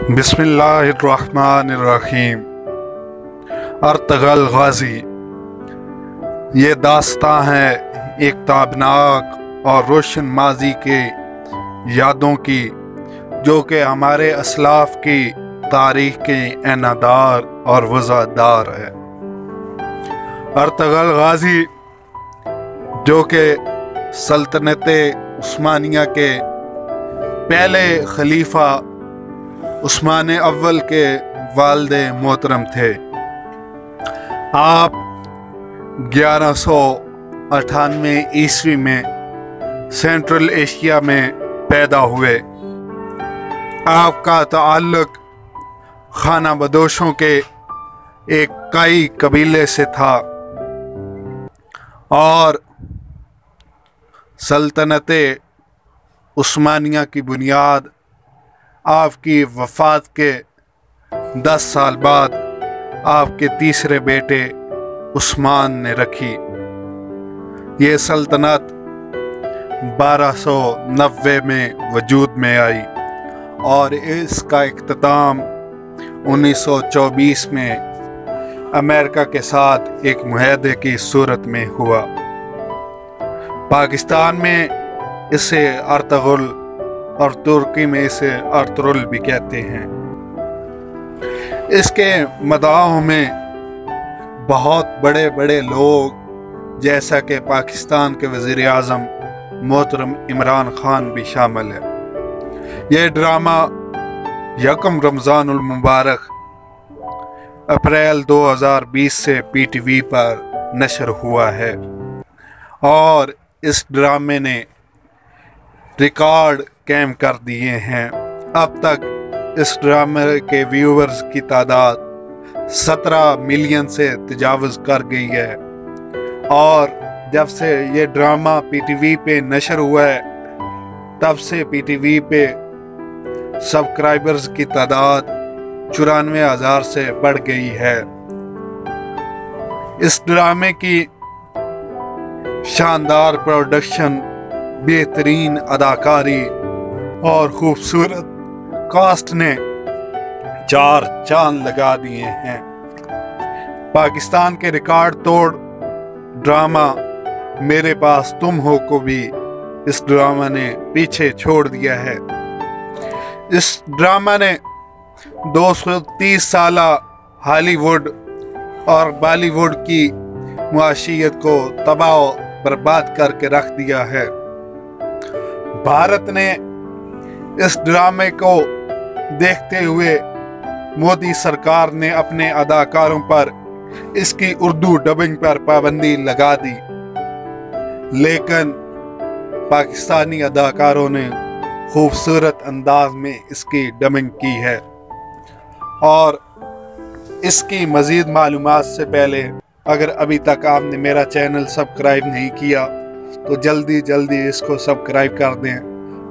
बिस्मिल्लाहिर्रहमानिर्रहीम। अर्तगल गाजी। ये दास्तां है एक ताबनाक और रोशन माजी के यादों की, जो कि हमारे असलाफ की तारीख के ऐनादार और वज़ादार है। अर्तगल गाजी जो कि सल्तनत उस्मानिया के पहले खलीफा उस्मान अव्वल के वालिद मोहतरम थे। आप 1198 ईस्वी में सेंट्रल एशिया में पैदा हुए। आपका ताल्लुक खाना बदोशों के एक काई कबीले से था और सल्तनत उस्मानिया की बुनियाद आपकी वफ़ात के 10 साल बाद आपके तीसरे बेटे उस्मान ने रखी। ये सल्तनत 1290 में वजूद में आई और इसका इख्तिताम 1924 में अमेरिका के साथ एक मुआहदे की सूरत में हुआ। पाकिस्तान में इसे अर्तगुल और तुर्की में इसे अर्तुरुल भी कहते हैं। इसके मदाहों में बहुत बड़े बड़े लोग जैसा कि पाकिस्तान के वज़ीर आज़म मोहतरम इमरान खान भी शामिल है। यह ड्रामा यकम रमज़ानुल मुबारक अप्रैल 2020 से PTV पर नशर हुआ है और इस ड्रामे ने रिकॉर्ड कायम कर दिए हैं। अब तक इस ड्रामे के व्यूअर्स की तादाद 17 मिलियन से तजावज़ कर गई है और जब से ये ड्रामा PTV पे नशर हुआ है तब से PTV पे सब्सक्राइबर्स की तादाद 94,000 से बढ़ गई है। इस ड्रामे की शानदार प्रोडक्शन, बेहतरीन अदाकारी और खूबसूरत कास्ट ने 4 चांद लगा दिए हैं। पाकिस्तान के रिकॉर्ड तोड़ ड्रामा मेरे पास तुम हो को भी इस ड्रामा ने पीछे छोड़ दिया है। इस ड्रामा ने 230 साल हॉलीवुड और बॉलीवुड की मुआशियत को तबाह बर्बाद करके रख दिया है। भारत ने इस ड्रामे को देखते हुए मोदी सरकार ने अपने अदाकारों पर इसकी उर्दू डबिंग पर पाबंदी लगा दी, लेकिन पाकिस्तानी अदाकारों ने खूबसूरत अंदाज में इसकी डबिंग की है। और इसकी मज़ीद मालूमात से पहले अगर अभी तक आपने मेरा चैनल सब्सक्राइब नहीं किया तो जल्दी इसको सब्सक्राइब कर दें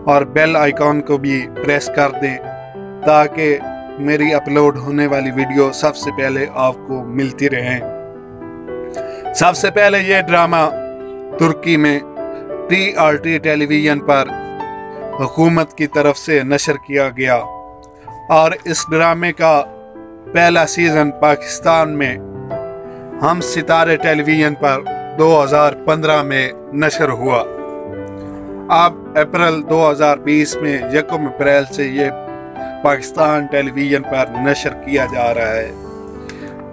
और बेल आइकॉन को भी प्रेस कर दें ताकि मेरी अपलोड होने वाली वीडियो सबसे पहले आपको मिलती रहें। सबसे पहले ये ड्रामा तुर्की में TRT टेलीविज़न पर हुकूमत की तरफ से नशर किया गया और इस ड्रामे का पहला सीज़न पाकिस्तान में हम सितारे टेलीविज़न पर 2015 में नशर हुआ। अब अप्रैल 2020 में 1 अप्रैल से ये पाकिस्तान टेलीविज़न पर नशर किया जा रहा है।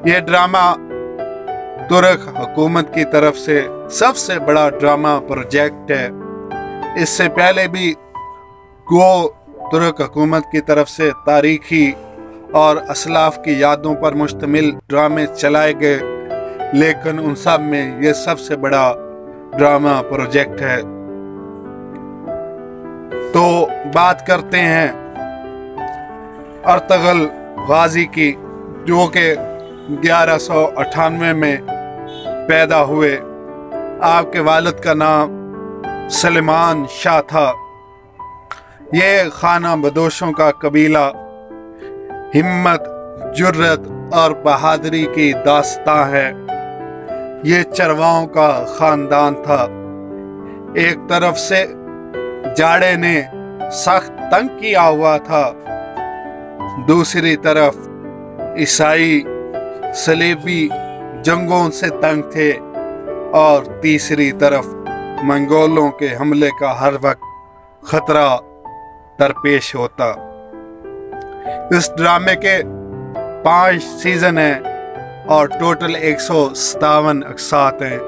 ये ड्रामा तुर्क हुकूमत की तरफ से सबसे बड़ा ड्रामा प्रोजेक्ट है। इससे पहले भी तुर्क हुकूमत की तरफ से तारीखी और असलाफ की यादों पर मुश्तमिल ड्रामे चलाए गए, लेकिन उन सब में ये सबसे बड़ा ड्रामा प्रोजेक्ट है। तो बात करते हैं अर्तगल गाजी की, जो कि 1198 में पैदा हुए। आपके वालिद का नाम सलेमान शाह था। ये खाना बदोशों का कबीला हिम्मत, जुर्रत और बहादुरी की दास्तां है। ये चरवाहों का खानदान था। एक तरफ से जाड़े ने सख्त तंग किया हुआ था दूसरी तरफ ईसाई सलीबी जंगों से तंग थे और तीसरी तरफ मंगोलों के हमले का हर वक्त खतरा दरपेश होता। इस ड्रामे के 5 सीजन हैं और टोटल 157 अक़सात हैं।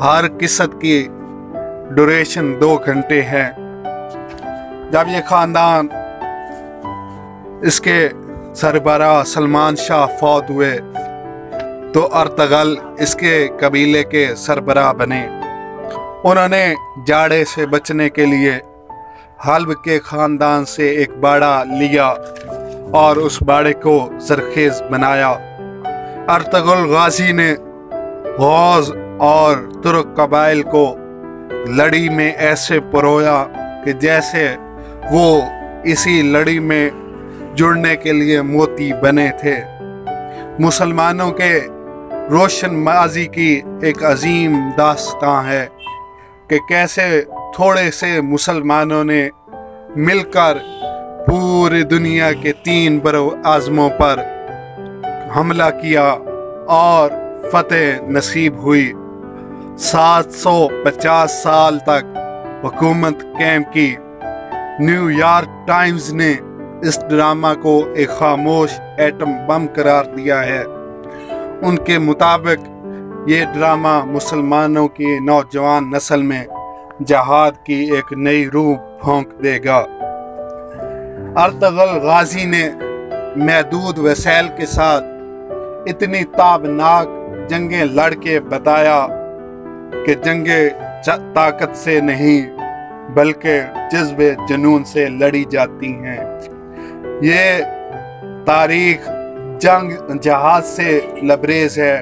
हर किस्सत की ड्यूरेशन 2 घंटे है। जब ये ख़ानदान इसके सरबराह सलमान शाह फौत हुए तो अर्तगल इसके कबीले के सरबराह बने। उन्होंने जाड़े से बचने के लिए हल्ब के ख़ानदान से एक बाड़ा लिया और उस बाड़े को जरखेज़ बनाया। अर्तगुल गाजी ने गौज़ और तुर्क कबाइल को लड़ी में ऐसे परोया कि जैसे वो इसी लड़ी में जुड़ने के लिए मोती बने थे। मुसलमानों के रोशन माजी की एक अजीम दास्तां है कि कैसे थोड़े से मुसलमानों ने मिलकर पूरी दुनिया के 3 बरो आज़मों पर हमला किया और फतेह नसीब हुई। 750 साल तक हुकूमत कायम की। न्यूयॉर्क टाइम्स ने इस ड्रामा को एक खामोश एटम बम करार दिया है। उनके मुताबिक ये ड्रामा मुसलमानों की नौजवान नस्ल में जहाद की एक नई रूह फूंक देगा। अर्तगल गाजी ने महदूद वसैल के साथ इतनी ताबनाक जंगें लड़ के बताया कि जंगें ताकत से नहीं बल्कि जज्बे जुनून से लड़ी जाती हैं। ये तारीख जंग जहाज से लबरेज है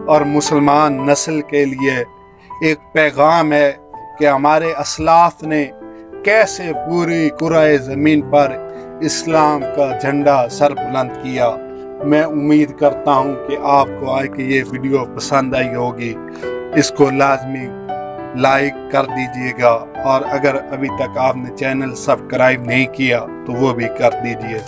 और मुसलमान नस्ल के लिए एक पैगाम है कि हमारे असलाफ ने कैसे पूरी कुराए ज़मीन पर इस्लाम का झंडा सर बुलंद किया। मैं उम्मीद करता हूँ कि आपको आज की ये वीडियो पसंद आई होगी। इसको लाजमी लाइक कर दीजिएगा और अगर अभी तक आपने चैनल सब्सक्राइब नहीं किया तो वो भी कर दीजिए।